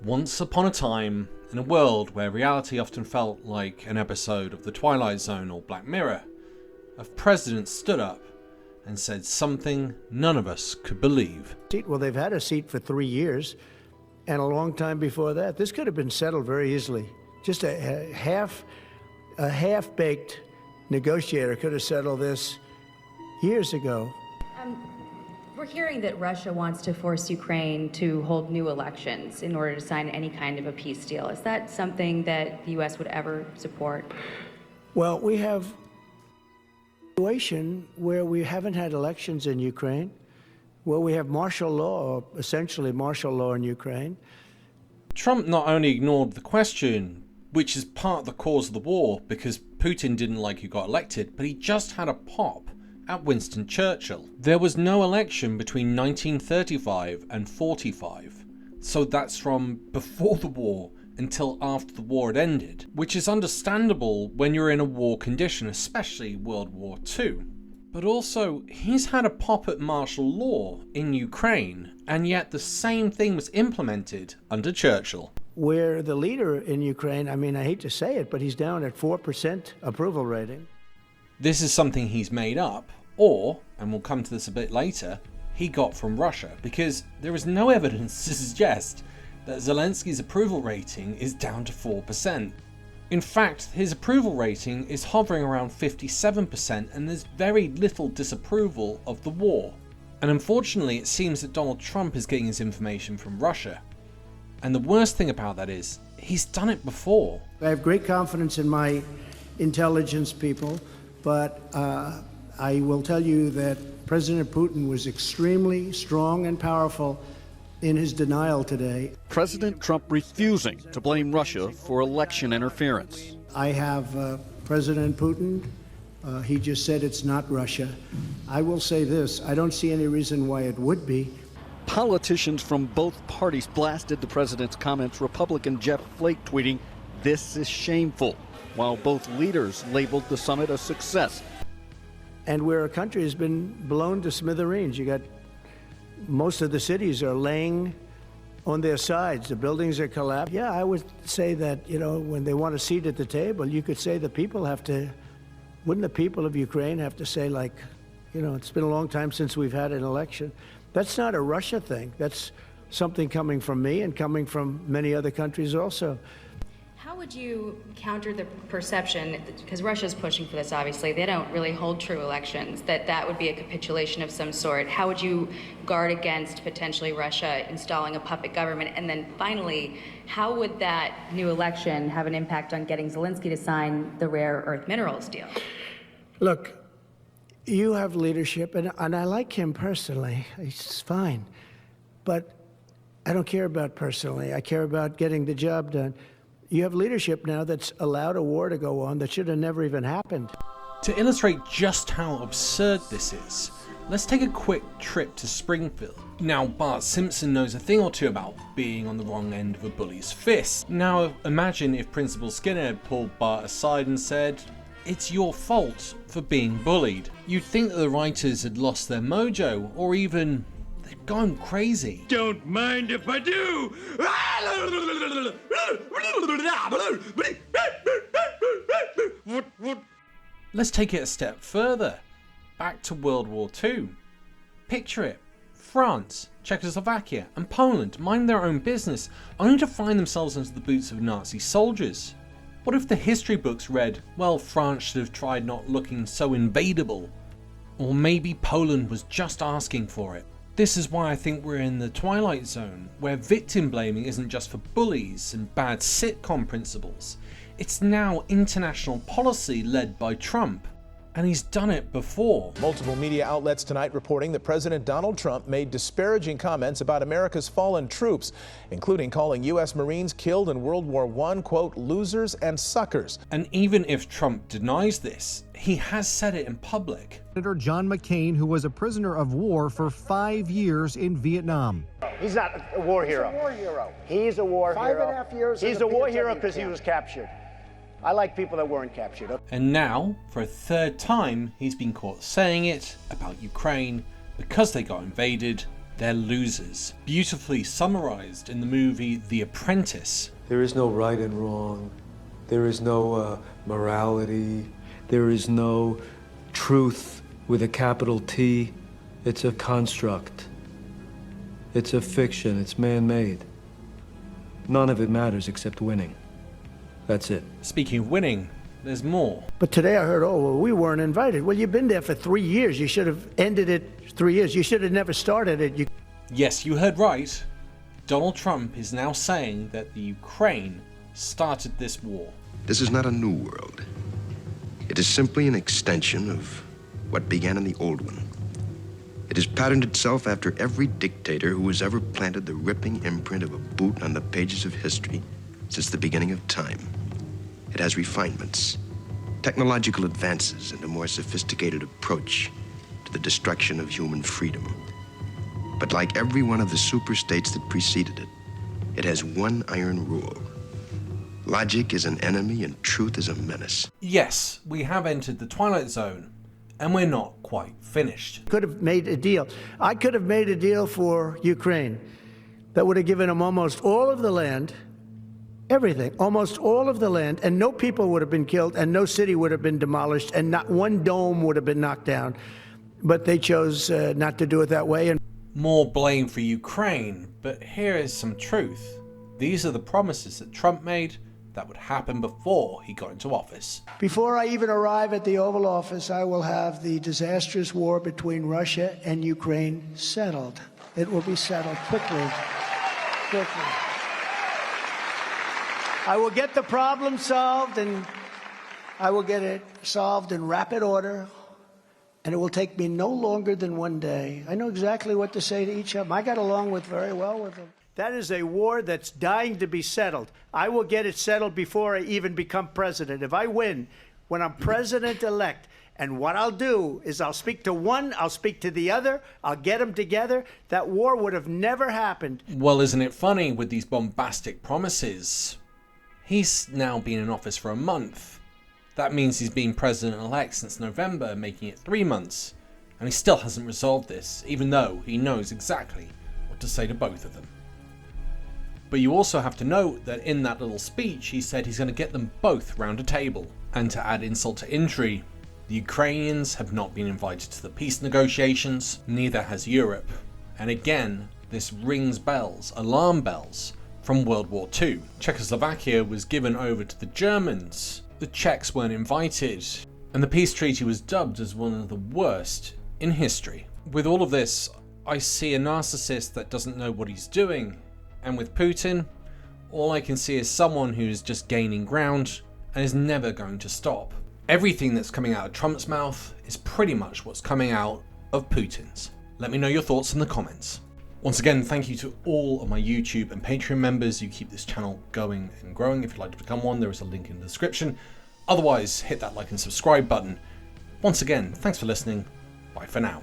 Once upon a time, in a world where reality often felt like an episode of The Twilight Zone or Black Mirror, a president stood up and said something none of us could believe. Well, they've had a seat for 3 years, and a long time before that. This could have been settled very easily. Just a half-baked negotiator could have settled this years ago. We're hearing that Russia wants to force Ukraine to hold new elections in order to sign any kind of a peace deal. Is that something that the U.S. would ever support? Well, we have a situation where we haven't had elections in Ukraine, where we have martial law, or essentially martial law in Ukraine. Trump not only ignored the question, which is part of the cause of the war because Putin didn't like who got elected, but he just had a pop at Winston Churchill. There was no election between 1935 and 45, so that's from before the war until after the war had ended, which is understandable when you're in a war condition, especially World War II. But also, he's had a pop at martial law in Ukraine, and yet the same thing was implemented under Churchill. Where the leader in Ukraine, I mean, I hate to say it, but he's down at 4% approval rating. This is something he's made up, or, and we'll come to this a bit later, he got from Russia, because there is no evidence to suggest that Zelensky's approval rating is down to 4%. In fact, his approval rating is hovering around 57%, and there's very little disapproval of the war. And unfortunately, it seems that Donald Trump is getting his information from Russia. And the worst thing about that is, he's done it before. I have great confidence in my intelligence people, but I will tell you that President Putin was extremely strong and powerful in his denial today. President Trump refusing to blame Russia for election interference. I have President Putin. He just said it's not Russia. I will say this, I don't see any reason why it would be. Politicians from both parties blasted the president's comments. Republican Jeff Flake tweeting, "This is shameful," while both leaders labeled the summit a success. And where a country has been blown to smithereens, you got most of the cities are laying on their sides. The buildings are collapsed. Yeah, I would say that, you know, when they want a seat at the table, you could say the people have to, wouldn't the people of Ukraine have to say, like, you know, it's been a long time since we've had an election. That's not a Russia thing. That's something coming from me and coming from many other countries also. How would you counter the perception, because Russia's pushing for this obviously, they don't really hold true elections, that would be a capitulation of some sort. How would you guard against potentially Russia installing a puppet government? And then finally, how would that new election have an impact on getting Zelensky to sign the rare earth minerals deal? Look, you have leadership, and I like him personally. He's fine. But I don't care about personally. I care about getting the job done. You have leadership now that's allowed a war to go on that should have never even happened. To illustrate just how absurd this is, let's take a quick trip to Springfield. Now, Bart Simpson knows a thing or two about being on the wrong end of a bully's fist. Now, imagine if Principal Skinner had pulled Bart aside and said, "It's your fault for being bullied." You'd think that the writers had lost their mojo, or even they'd gone crazy. Don't mind if I do! Let's take it a step further. Back to World War II. Picture it. France, Czechoslovakia, and Poland mind their own business, only to find themselves under the boots of Nazi soldiers. What if the history books read, well, France should have tried not looking so invadable? Or maybe Poland was just asking for it. This is why I think we're in the Twilight Zone, where victim blaming isn't just for bullies and bad sitcom principles. It's now international policy led by Trump. And he's done it before. Multiple media outlets tonight reporting that President Donald Trump made disparaging comments about America's fallen troops, including calling U.S. Marines killed in World War I, quote, losers and suckers. And even if Trump denies this, he has said it in public. Senator John McCain, who was a prisoner of war for 5 years in Vietnam. He's not a war hero. He's a war hero. He's a war hero. 5.5 years. He's a war hero because he was captured. I like people that weren't captured. And now, for a third time, he's been caught saying it about Ukraine because they got invaded They're losers. Beautifully summarized in the movie The Apprentice. There is no right and wrong. There is no morality. There is no truth with a capital T. It's a construct. It's a fiction. It's man-made. None of it matters except winning. That's it. Speaking of winning, there's more. But today I heard, oh, well, we weren't invited. Well, you've been there for 3 years. You should have ended it 3 years. You should have never started it. Yes, you heard right. Donald Trump is now saying that the Ukraine started this war. This is not a new world. It is simply an extension of what began in the old one. It has patterned itself after every dictator who has ever planted the ripping imprint of a boot on the pages of history since the beginning of time. It has refinements, technological advances, and a more sophisticated approach to the destruction of human freedom. But like every one of the superstates that preceded it, it has one iron rule. Logic is an enemy and truth is a menace. Yes, we have entered the Twilight Zone, and we're not quite finished. Could have made a deal. I could have made a deal for Ukraine that would have given them almost all of the land, everything, almost all of the land, and no people would have been killed, and no city would have been demolished, and not one dome would have been knocked down. But they chose not to do it that way. And more blame for Ukraine, but here is some truth. These are the promises that Trump made that would happen before he got into office. Before I even arrive at the Oval Office, I will have the disastrous war between Russia and Ukraine settled. It will be settled quickly. I will get the problem solved, and I will get it solved in rapid order, and it will take me no longer than 1 day. I know exactly what to say to each of them. I got along very well with them. That is a war that's dying to be settled. I will get it settled before I even become president. If I win, when I'm president-elect, and what I'll do is I'll speak to one, I'll speak to the other, I'll get them together, that war would have never happened. Well, isn't it funny with these bombastic promises? He's now been in office for a month. That means he's been president-elect since November, making it 3 months. And he still hasn't resolved this, even though he knows exactly what to say to both of them. But you also have to note that in that little speech he said he's going to get them both round a table. And to add insult to injury, the Ukrainians have not been invited to the peace negotiations, neither has Europe. And again, this rings bells, alarm bells, from World War II. Czechoslovakia was given over to the Germans. The Czechs weren't invited, and the peace treaty was dubbed as one of the worst in history. With all of this, I see a narcissist that doesn't know what he's doing. And with Putin, all I can see is someone who is just gaining ground and is never going to stop. Everything that's coming out of Trump's mouth is pretty much what's coming out of Putin's. Let me know your thoughts in the comments. Once again, thank you to all of my YouTube and Patreon members who keep this channel going and growing. If you'd like to become one, there is a link in the description. Otherwise, hit that like and subscribe button. Once again, thanks for listening. Bye for now.